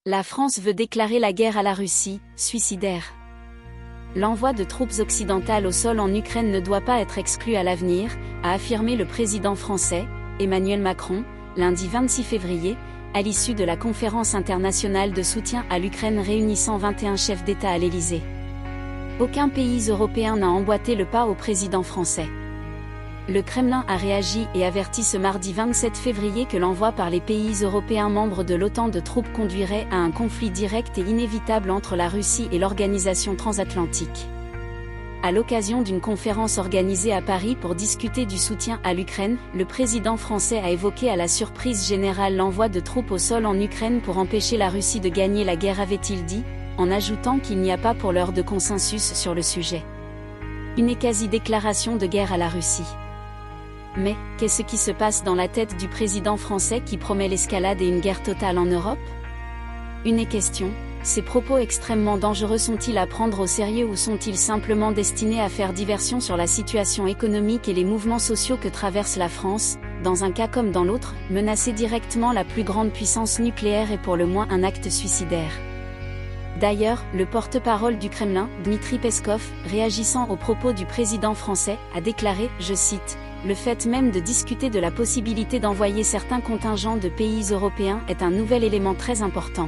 La France veut déclarer la guerre à la Russie, suicidaire. L'envoi de troupes occidentales au sol en Ukraine ne doit pas être exclu à l'avenir, a affirmé le président français, Emmanuel Macron, lundi 26 février, à l'issue de la conférence internationale de soutien à l'Ukraine réunissant 21 chefs d'État à l'Élysée. Aucun pays européen n'a emboîté le pas au président français. Le Kremlin a réagi et averti ce mardi 27 février que l'envoi par les pays européens membres de l'OTAN de troupes conduirait à un conflit direct et inévitable entre la Russie et l'organisation transatlantique. À l'occasion d'une conférence organisée à Paris pour discuter du soutien à l'Ukraine, le président français a évoqué à la surprise générale l'envoi de troupes au sol en Ukraine pour empêcher la Russie de gagner la guerre, avait-il dit, en ajoutant qu'il n'y a pas pour l'heure de consensus sur le sujet. Une quasi-déclaration de guerre à la Russie. Mais, qu'est-ce qui se passe dans la tête du président français qui promet l'escalade et une guerre totale en Europe? Une question, ces propos extrêmement dangereux sont-ils à prendre au sérieux ou sont-ils simplement destinés à faire diversion sur la situation économique et les mouvements sociaux que traverse la France, dans un cas comme dans l'autre, menacer directement la plus grande puissance nucléaire est pour le moins un acte suicidaire. D'ailleurs, le porte-parole du Kremlin, Dmitri Peskov, réagissant aux propos du président français, a déclaré, je cite, « Le fait même de discuter de la possibilité d'envoyer certains contingents de pays européens est un nouvel élément très important. »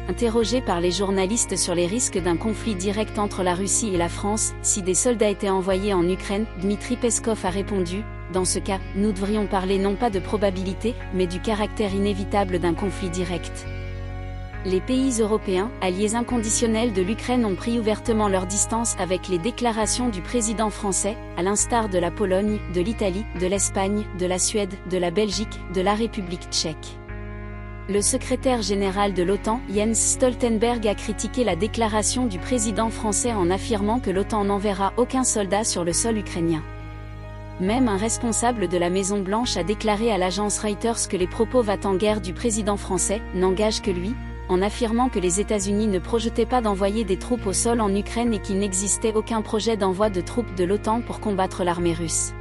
Interrogé par les journalistes sur les risques d'un conflit direct entre la Russie et la France, si des soldats étaient envoyés en Ukraine, Dmitri Peskov a répondu, « Dans ce cas, nous devrions parler non pas de probabilité, mais du caractère inévitable d'un conflit direct. » Les pays européens, alliés inconditionnels de l'Ukraine, ont pris ouvertement leur distance avec les déclarations du président français, à l'instar de la Pologne, de l'Italie, de l'Espagne, de la Suède, de la Belgique, de la République tchèque. Le secrétaire général de l'OTAN, Jens Stoltenberg, a critiqué la déclaration du président français en affirmant que l'OTAN n'enverra aucun soldat sur le sol ukrainien. Même un responsable de la Maison-Blanche a déclaré à l'agence Reuters que les propos va-t-en-guerre du président français n'engagent que lui, en affirmant que les États-Unis ne projetaient pas d'envoyer des troupes au sol en Ukraine et qu'il n'existait aucun projet d'envoi de troupes de l'OTAN pour combattre l'armée russe.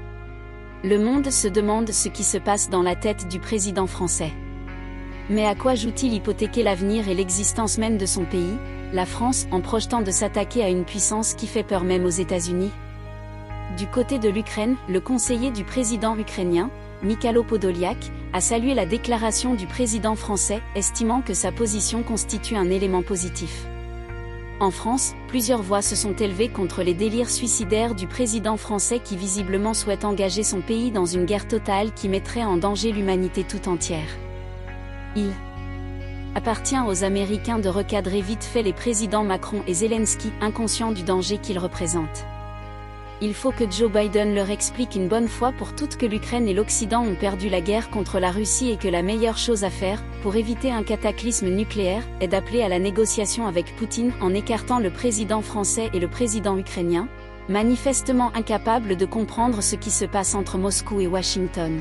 Le monde se demande ce qui se passe dans la tête du président français. Mais à quoi joue-t-il hypothéquer l'avenir et l'existence même de son pays, la France, en projetant de s'attaquer à une puissance qui fait peur même aux États-Unis? Du côté de l'Ukraine, le conseiller du président ukrainien, Mykhailo Podolyak, a salué la déclaration du président français, estimant que sa position constitue un élément positif. En France, plusieurs voix se sont élevées contre les délires suicidaires du président français qui visiblement souhaite engager son pays dans une guerre totale qui mettrait en danger l'humanité tout entière. Il appartient aux Américains de recadrer vite fait les présidents Macron et Zelensky, inconscients du danger qu'ils représentent. Il faut que Joe Biden leur explique une bonne fois pour toutes que l'Ukraine et l'Occident ont perdu la guerre contre la Russie et que la meilleure chose à faire, pour éviter un cataclysme nucléaire, est d'appeler à la négociation avec Poutine en écartant le président français et le président ukrainien, manifestement incapables de comprendre ce qui se passe entre Moscou et Washington.